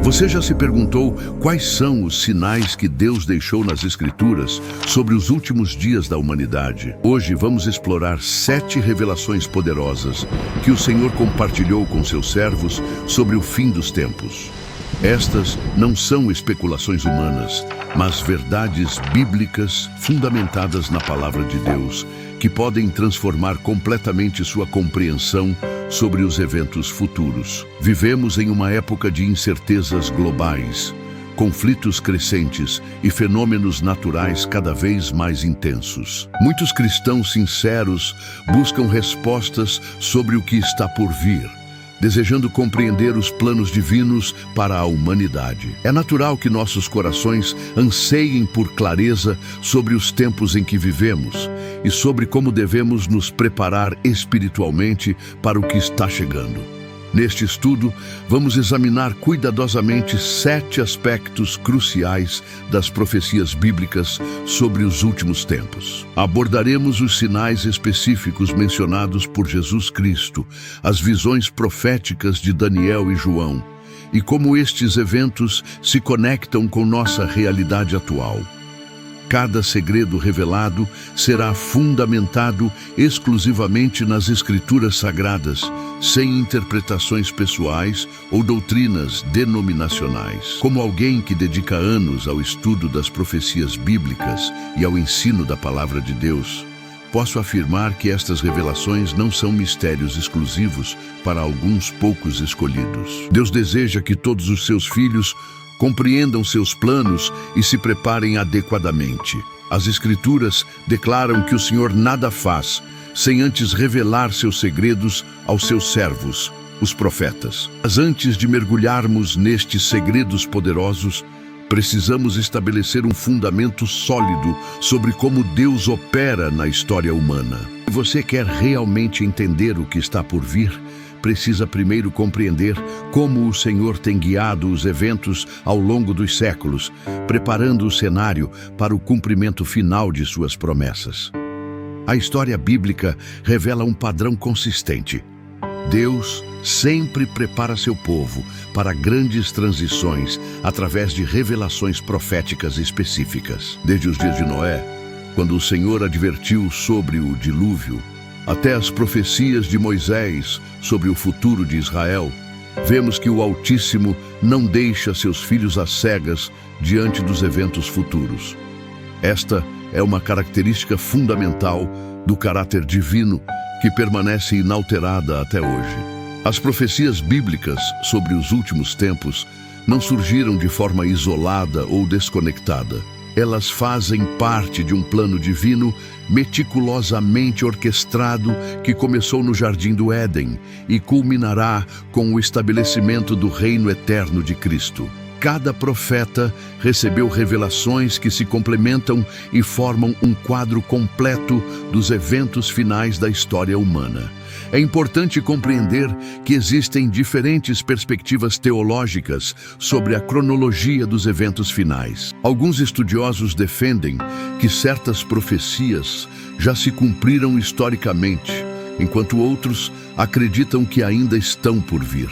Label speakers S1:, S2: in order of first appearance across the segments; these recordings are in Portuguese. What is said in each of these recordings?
S1: Você já se perguntou quais são os sinais que Deus deixou nas Escrituras sobre os últimos dias da humanidade? Hoje vamos explorar 7 revelações poderosas que o Senhor compartilhou com seus servos sobre o fim dos tempos. Estas não são especulações humanas, mas verdades bíblicas fundamentadas na Palavra de Deus, que podem transformar completamente sua compreensão sobre os eventos futuros. Vivemos em uma época de incertezas globais, conflitos crescentes e fenômenos naturais cada vez mais intensos. Muitos cristãos sinceros buscam respostas sobre o que está por vir, desejando compreender os planos divinos para a humanidade. É natural que nossos corações anseiem por clareza sobre os tempos em que vivemos e sobre como devemos nos preparar espiritualmente para o que está chegando. Neste estudo, vamos examinar cuidadosamente 7 aspectos cruciais das profecias bíblicas sobre os últimos tempos. Abordaremos os sinais específicos mencionados por Jesus Cristo, as visões proféticas de Daniel e João, e como estes eventos se conectam com nossa realidade atual. Cada segredo revelado será fundamentado exclusivamente nas Escrituras Sagradas, sem interpretações pessoais ou doutrinas denominacionais. Como alguém que dedica anos ao estudo das profecias bíblicas e ao ensino da Palavra de Deus, posso afirmar que estas revelações não são mistérios exclusivos para alguns poucos escolhidos. Deus deseja que todos os seus filhos compreendam seus planos e se preparem adequadamente. As Escrituras declaram que o Senhor nada faz sem antes revelar seus segredos aos seus servos, os profetas. Mas antes de mergulharmos nestes segredos poderosos, precisamos estabelecer um fundamento sólido sobre como Deus opera na história humana. Se você quer realmente entender o que está por vir, precisa primeiro compreender como o Senhor tem guiado os eventos ao longo dos séculos, preparando o cenário para o cumprimento final de suas promessas. A história bíblica revela um padrão consistente. Deus sempre prepara seu povo para grandes transições através de revelações proféticas específicas. Desde os dias de Noé, quando o Senhor advertiu sobre o dilúvio, até as profecias de Moisés sobre o futuro de Israel, vemos que o Altíssimo não deixa seus filhos às cegas diante dos eventos futuros. Esta é uma característica fundamental do caráter divino que permanece inalterada até hoje. As profecias bíblicas sobre os últimos tempos não surgiram de forma isolada ou desconectada. Elas fazem parte de um plano divino meticulosamente orquestrado que começou no Jardim do Éden e culminará com o estabelecimento do reino eterno de Cristo. Cada profeta recebeu revelações que se complementam e formam um quadro completo dos eventos finais da história humana. É importante compreender que existem diferentes perspectivas teológicas sobre a cronologia dos eventos finais. Alguns estudiosos defendem que certas profecias já se cumpriram historicamente, enquanto outros acreditam que ainda estão por vir.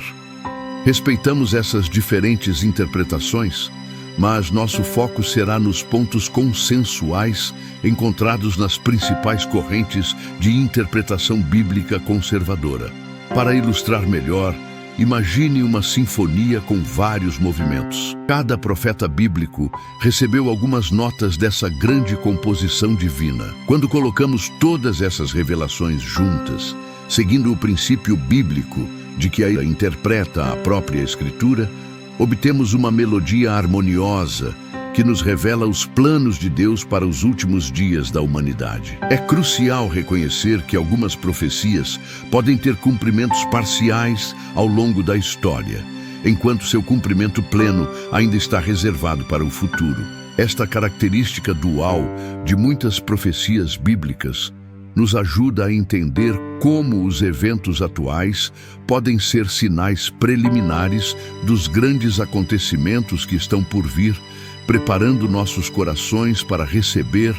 S1: Respeitamos essas diferentes interpretações, mas nosso foco será nos pontos consensuais encontrados nas principais correntes de interpretação bíblica conservadora. Para ilustrar melhor, imagine uma sinfonia com vários movimentos. Cada profeta bíblico recebeu algumas notas dessa grande composição divina. Quando colocamos todas essas revelações juntas, seguindo o princípio bíblico de que a interpreta a própria Escritura, obtemos uma melodia harmoniosa que nos revela os planos de Deus para os últimos dias da humanidade. É crucial reconhecer que algumas profecias podem ter cumprimentos parciais ao longo da história, enquanto seu cumprimento pleno ainda está reservado para o futuro. Esta característica dual de muitas profecias bíblicas nos ajuda a entender como os eventos atuais podem ser sinais preliminares dos grandes acontecimentos que estão por vir, preparando nossos corações para receber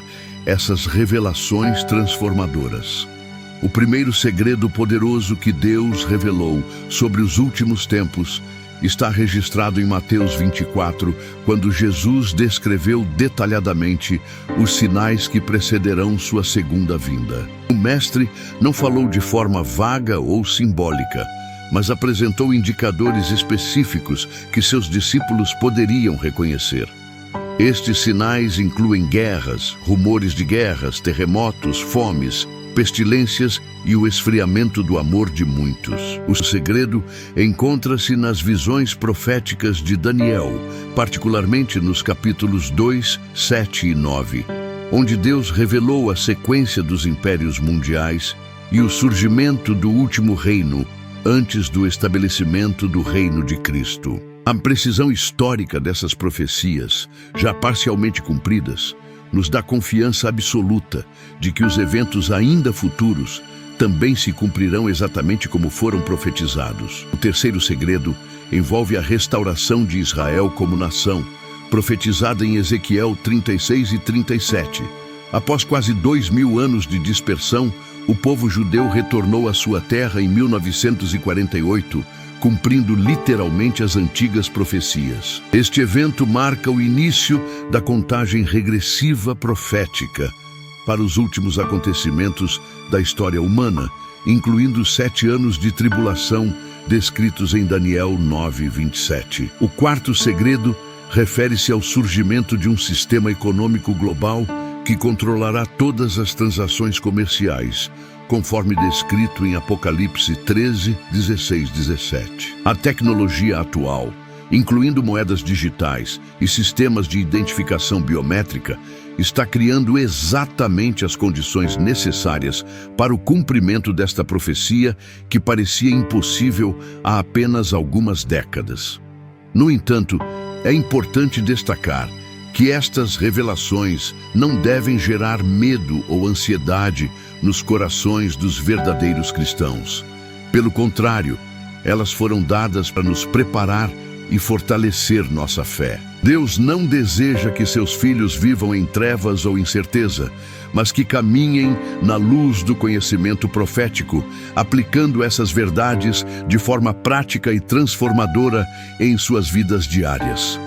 S1: essas revelações transformadoras. O primeiro segredo poderoso que Deus revelou sobre os últimos tempos está registrado em Mateus 24, quando Jesus descreveu detalhadamente os sinais que precederão sua segunda vinda. O Mestre não falou de forma vaga ou simbólica, mas apresentou indicadores específicos que seus discípulos poderiam reconhecer. Estes sinais incluem guerras, rumores de guerras, terremotos, fomes, pestilências e o esfriamento do amor de muitos. O segredo encontra-se nas visões proféticas de Daniel, particularmente nos capítulos 2, 7 e 9, onde Deus revelou a sequência dos impérios mundiais e o surgimento do último reino antes do estabelecimento do reino de Cristo. A precisão histórica dessas profecias, já parcialmente cumpridas, nos dá confiança absoluta de que os eventos ainda futuros também se cumprirão exatamente como foram profetizados. O terceiro segredo envolve a restauração de Israel como nação, profetizada em Ezequiel 36 e 37. Após quase 2000 anos de dispersão, o povo judeu retornou à sua terra em 1948, cumprindo literalmente as antigas profecias. Este evento marca o início da contagem regressiva profética para os últimos acontecimentos da história humana, incluindo os 7 anos de tribulação descritos em Daniel 9:27. O quarto segredo refere-se ao surgimento de um sistema econômico global que controlará todas as transações comerciais, conforme descrito em Apocalipse 13, 16, 17. A tecnologia atual, incluindo moedas digitais e sistemas de identificação biométrica, está criando exatamente as condições necessárias para o cumprimento desta profecia que parecia impossível há apenas algumas décadas. No entanto, é importante destacar que estas revelações não devem gerar medo ou ansiedade nos corações dos verdadeiros cristãos. Pelo contrário, elas foram dadas para nos preparar e fortalecer nossa fé. Deus não deseja que seus filhos vivam em trevas ou incerteza, mas que caminhem na luz do conhecimento profético, aplicando essas verdades de forma prática e transformadora em suas vidas diárias.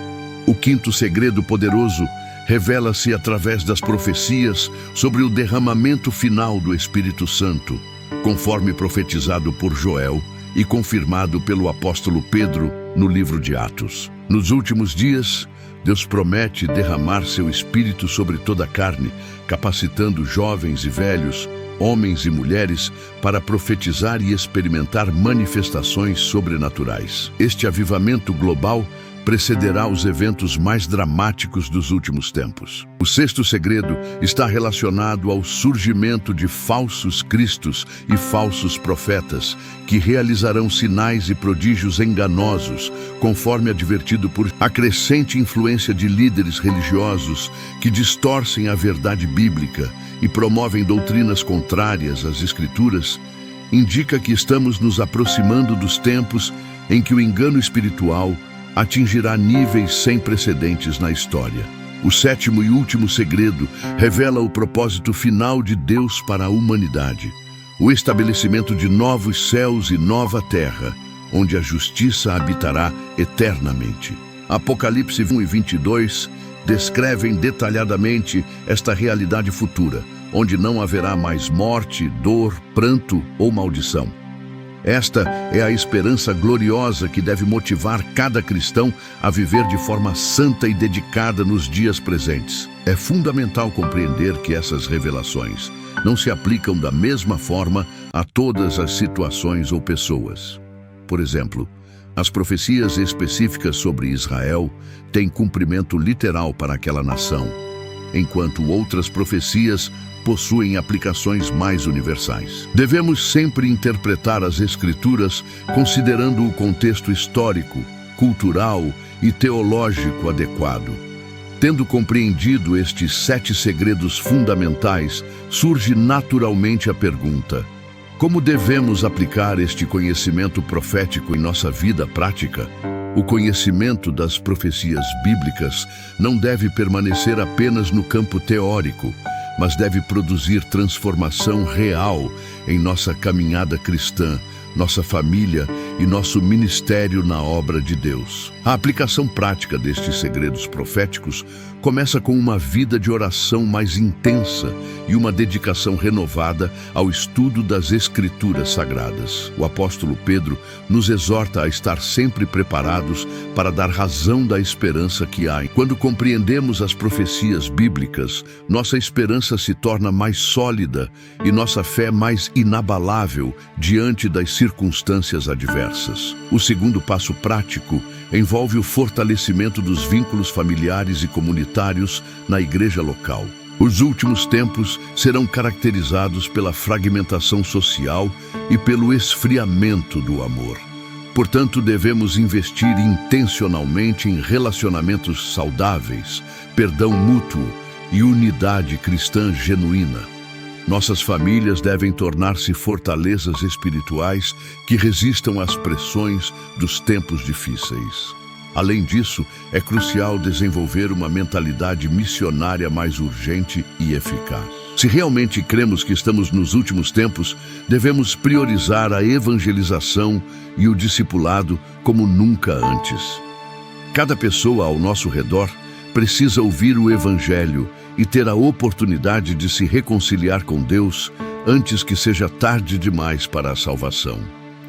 S1: O quinto segredo poderoso revela-se através das profecias sobre o derramamento final do Espírito Santo, conforme profetizado por Joel e confirmado pelo apóstolo Pedro no livro de Atos. Nos últimos dias, Deus promete derramar seu Espírito sobre toda a carne, capacitando jovens e velhos, homens e mulheres, para profetizar e experimentar manifestações sobrenaturais. Este avivamento global precederá os eventos mais dramáticos dos últimos tempos. O sexto segredo está relacionado ao surgimento de falsos cristos e falsos profetas, que realizarão sinais e prodígios enganosos, conforme advertido por a crescente influência de líderes religiosos que distorcem a verdade bíblica e promovem doutrinas contrárias às Escrituras. Indica que estamos nos aproximando dos tempos em que o engano espiritual atingirá níveis sem precedentes na história. O sétimo e último segredo revela o propósito final de Deus para a humanidade: o estabelecimento de novos céus e nova terra, onde a justiça habitará eternamente. Apocalipse 1 e 22 descrevem detalhadamente esta realidade futura, onde não haverá mais morte, dor, pranto ou maldição. Esta é a esperança gloriosa que deve motivar cada cristão a viver de forma santa e dedicada nos dias presentes. É fundamental compreender que essas revelações não se aplicam da mesma forma a todas as situações ou pessoas. Por exemplo, as profecias específicas sobre Israel têm cumprimento literal para aquela nação, enquanto outras profecias possuem aplicações mais universais. Devemos sempre interpretar as Escrituras considerando o contexto histórico, cultural e teológico adequado. Tendo compreendido estes 7 segredos fundamentais, surge naturalmente a pergunta: como devemos aplicar este conhecimento profético em nossa vida prática? O conhecimento das profecias bíblicas não deve permanecer apenas no campo teórico, mas deve produzir transformação real em nossa caminhada cristã, nossa família e nosso ministério na obra de Deus. A aplicação prática destes segredos proféticos começa com uma vida de oração mais intensa e uma dedicação renovada ao estudo das Escrituras Sagradas. O apóstolo Pedro nos exorta a estar sempre preparados para dar razão da esperança que há. Quando compreendemos as profecias bíblicas, nossa esperança se torna mais sólida e nossa fé mais inabalável diante das circunstâncias adversas. O segundo passo prático envolve o fortalecimento dos vínculos familiares e comunitários na igreja local. Os últimos tempos serão caracterizados pela fragmentação social e pelo esfriamento do amor. Portanto, devemos investir intencionalmente em relacionamentos saudáveis, perdão mútuo e unidade cristã genuína. Nossas famílias devem tornar-se fortalezas espirituais que resistam às pressões dos tempos difíceis. Além disso, é crucial desenvolver uma mentalidade missionária mais urgente e eficaz. Se realmente cremos que estamos nos últimos tempos, devemos priorizar a evangelização e o discipulado como nunca antes. Cada pessoa ao nosso redor precisa ouvir o Evangelho e ter a oportunidade de se reconciliar com Deus antes que seja tarde demais para a salvação.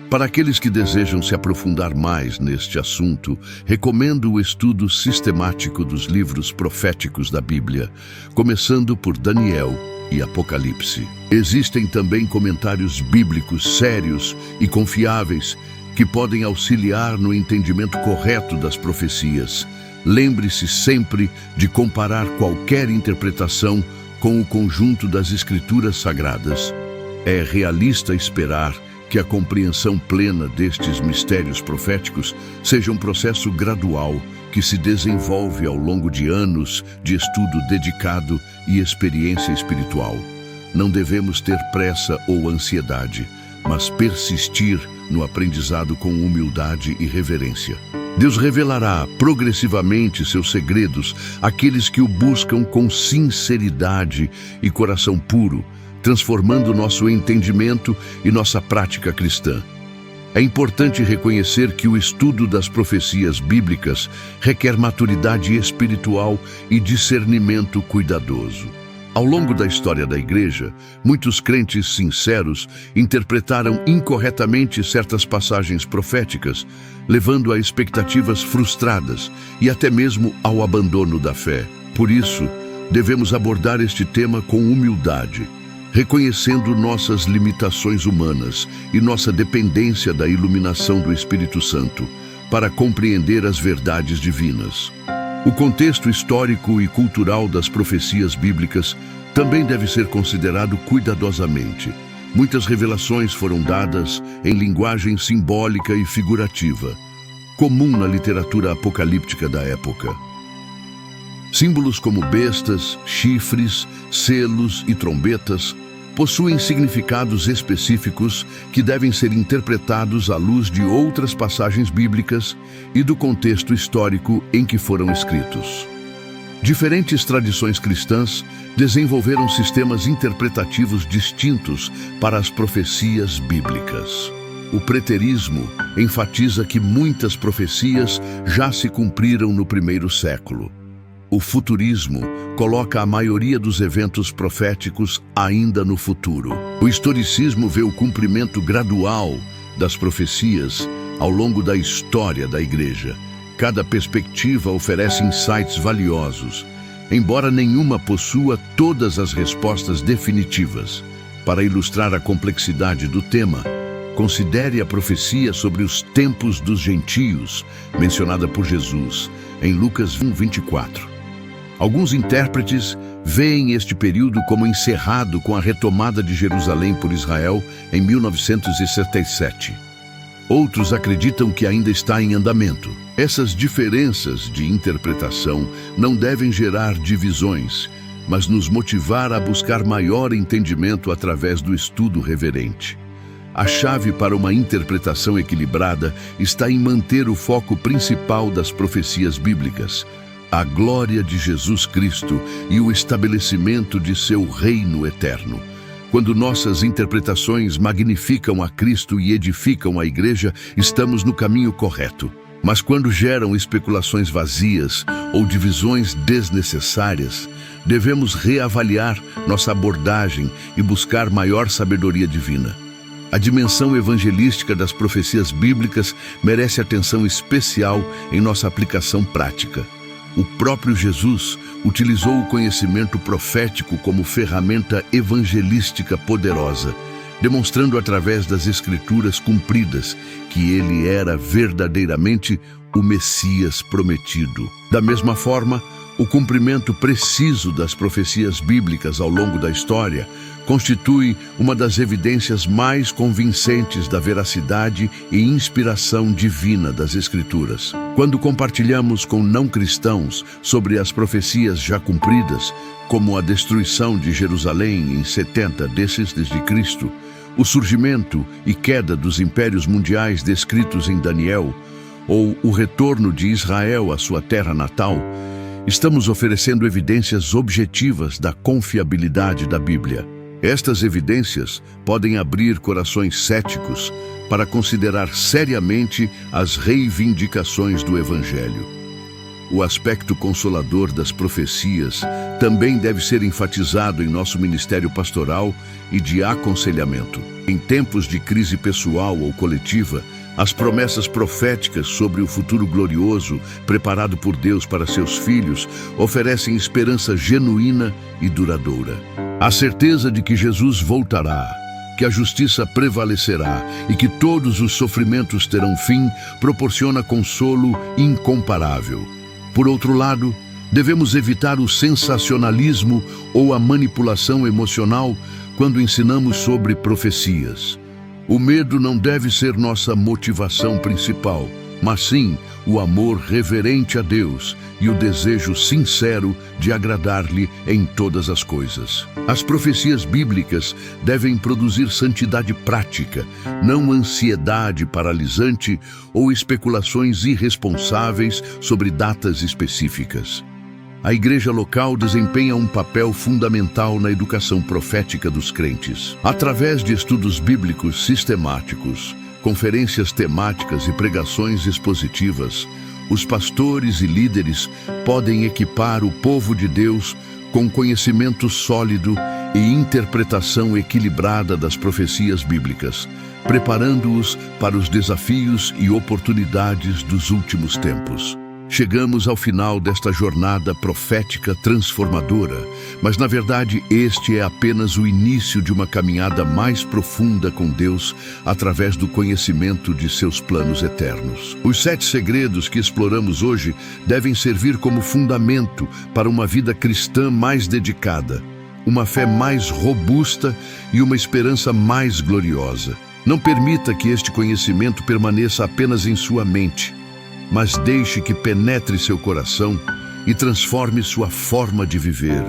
S1: Para aqueles que desejam se aprofundar mais neste assunto, recomendo o estudo sistemático dos livros proféticos da Bíblia, começando por Daniel e Apocalipse. Existem também comentários bíblicos sérios e confiáveis que podem auxiliar no entendimento correto das profecias. Lembre-se sempre de comparar qualquer interpretação com o conjunto das Escrituras Sagradas. É realista esperar que a compreensão plena destes mistérios proféticos seja um processo gradual que se desenvolve ao longo de anos de estudo dedicado e experiência espiritual. Não devemos ter pressa ou ansiedade, mas persistir no aprendizado com humildade e reverência. Deus revelará progressivamente seus segredos àqueles que o buscam com sinceridade e coração puro, transformando nosso entendimento e nossa prática cristã. É importante reconhecer que o estudo das profecias bíblicas requer maturidade espiritual e discernimento cuidadoso. Ao longo da história da Igreja, muitos crentes sinceros interpretaram incorretamente certas passagens proféticas, levando a expectativas frustradas e até mesmo ao abandono da fé. Por isso, devemos abordar este tema com humildade, reconhecendo nossas limitações humanas e nossa dependência da iluminação do Espírito Santo para compreender as verdades divinas. O contexto histórico e cultural das profecias bíblicas também deve ser considerado cuidadosamente. Muitas revelações foram dadas em linguagem simbólica e figurativa, comum na literatura apocalíptica da época. Símbolos como bestas, chifres, selos e trombetas possuem significados específicos que devem ser interpretados à luz de outras passagens bíblicas e do contexto histórico em que foram escritos. Diferentes tradições cristãs desenvolveram sistemas interpretativos distintos para as profecias bíblicas. O preterismo enfatiza que muitas profecias já se cumpriram no primeiro século. O futurismo coloca a maioria dos eventos proféticos ainda no futuro. O historicismo vê o cumprimento gradual das profecias ao longo da história da Igreja. Cada perspectiva oferece insights valiosos, embora nenhuma possua todas as respostas definitivas. Para ilustrar a complexidade do tema, considere a profecia sobre os tempos dos gentios, mencionada por Jesus, em Lucas 1:24. Alguns intérpretes veem este período como encerrado com a retomada de Jerusalém por Israel em 1977. Outros acreditam que ainda está em andamento. Essas diferenças de interpretação não devem gerar divisões, mas nos motivar a buscar maior entendimento através do estudo reverente. A chave para uma interpretação equilibrada está em manter o foco principal das profecias bíblicas, a glória de Jesus Cristo e o estabelecimento de seu reino eterno. Quando nossas interpretações magnificam a Cristo e edificam a igreja, estamos no caminho correto. Mas quando geram especulações vazias ou divisões desnecessárias, devemos reavaliar nossa abordagem e buscar maior sabedoria divina. A dimensão evangelística das profecias bíblicas merece atenção especial em nossa aplicação prática. O próprio Jesus utilizou o conhecimento profético como ferramenta evangelística poderosa, demonstrando através das Escrituras cumpridas que ele era verdadeiramente o Messias prometido. Da mesma forma, o cumprimento preciso das profecias bíblicas ao longo da história constitui uma das evidências mais convincentes da veracidade e inspiração divina das Escrituras. Quando compartilhamos com não-cristãos sobre as profecias já cumpridas, como a destruição de Jerusalém em 70 d.C., o surgimento e queda dos impérios mundiais descritos em Daniel, ou o retorno de Israel à sua terra natal, estamos oferecendo evidências objetivas da confiabilidade da Bíblia. Estas evidências podem abrir corações céticos para considerar seriamente as reivindicações do Evangelho. O aspecto consolador das profecias também deve ser enfatizado em nosso ministério pastoral e de aconselhamento. Em tempos de crise pessoal ou coletiva, as promessas proféticas sobre o futuro glorioso preparado por Deus para seus filhos oferecem esperança genuína e duradoura. A certeza de que Jesus voltará, que a justiça prevalecerá e que todos os sofrimentos terão fim proporciona consolo incomparável. Por outro lado, devemos evitar o sensacionalismo ou a manipulação emocional quando ensinamos sobre profecias. O medo não deve ser nossa motivação principal, mas sim o amor reverente a Deus e o desejo sincero de agradar-lhe em todas as coisas. As profecias bíblicas devem produzir santidade prática, não ansiedade paralisante ou especulações irresponsáveis sobre datas específicas. A igreja local desempenha um papel fundamental na educação profética dos crentes. Através de estudos bíblicos sistemáticos, conferências temáticas e pregações expositivas, os pastores e líderes podem equipar o povo de Deus com conhecimento sólido e interpretação equilibrada das profecias bíblicas, preparando-os para os desafios e oportunidades dos últimos tempos. Chegamos ao final desta jornada profética transformadora, mas na verdade este é apenas o início de uma caminhada mais profunda com Deus através do conhecimento de seus planos eternos. Os 7 segredos que exploramos hoje devem servir como fundamento para uma vida cristã mais dedicada, uma fé mais robusta e uma esperança mais gloriosa. Não permita que este conhecimento permaneça apenas em sua mente, mas deixe que penetre seu coração e transforme sua forma de viver.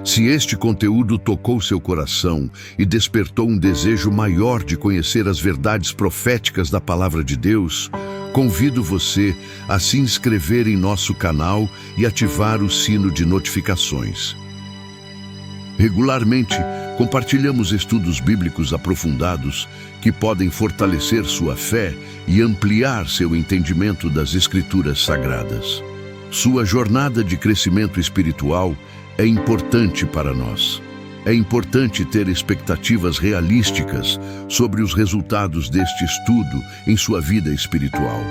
S1: Se este conteúdo tocou seu coração e despertou um desejo maior de conhecer as verdades proféticas da Palavra de Deus, convido você a se inscrever em nosso canal e ativar o sino de notificações. Regularmente, compartilhamos estudos bíblicos aprofundados que podem fortalecer sua fé e ampliar seu entendimento das Escrituras Sagradas. Sua jornada de crescimento espiritual é importante para nós. É importante ter expectativas realísticas sobre os resultados deste estudo em sua vida espiritual.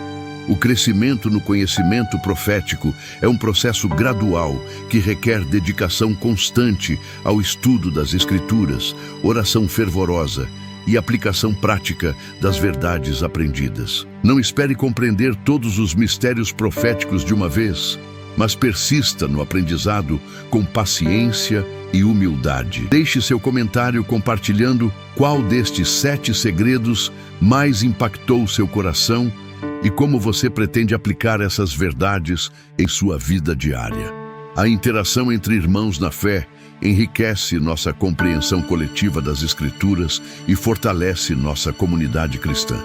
S1: O crescimento no conhecimento profético é um processo gradual que requer dedicação constante ao estudo das Escrituras, oração fervorosa e aplicação prática das verdades aprendidas. Não espere compreender todos os mistérios proféticos de uma vez, mas persista no aprendizado com paciência e humildade. Deixe seu comentário compartilhando qual destes 7 segredos mais impactou seu coração e como você pretende aplicar essas verdades em sua vida diária. A interação entre irmãos na fé enriquece nossa compreensão coletiva das Escrituras e fortalece nossa comunidade cristã.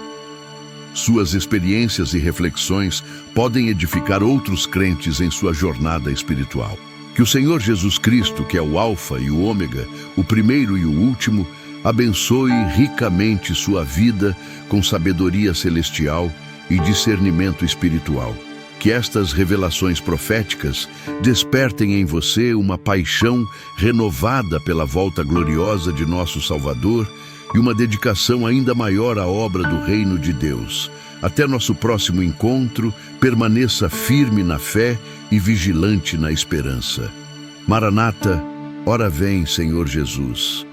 S1: Suas experiências e reflexões podem edificar outros crentes em sua jornada espiritual. Que o Senhor Jesus Cristo, que é o Alfa e o Ômega, o primeiro e o último, Abençoe ricamente sua vida com sabedoria celestial e discernimento espiritual. Que estas revelações proféticas despertem em você uma paixão renovada pela volta gloriosa de nosso Salvador e uma dedicação ainda maior à obra do Reino de Deus. Até nosso próximo encontro, permaneça firme na fé e vigilante na esperança. Maranata, ora vem, Senhor Jesus.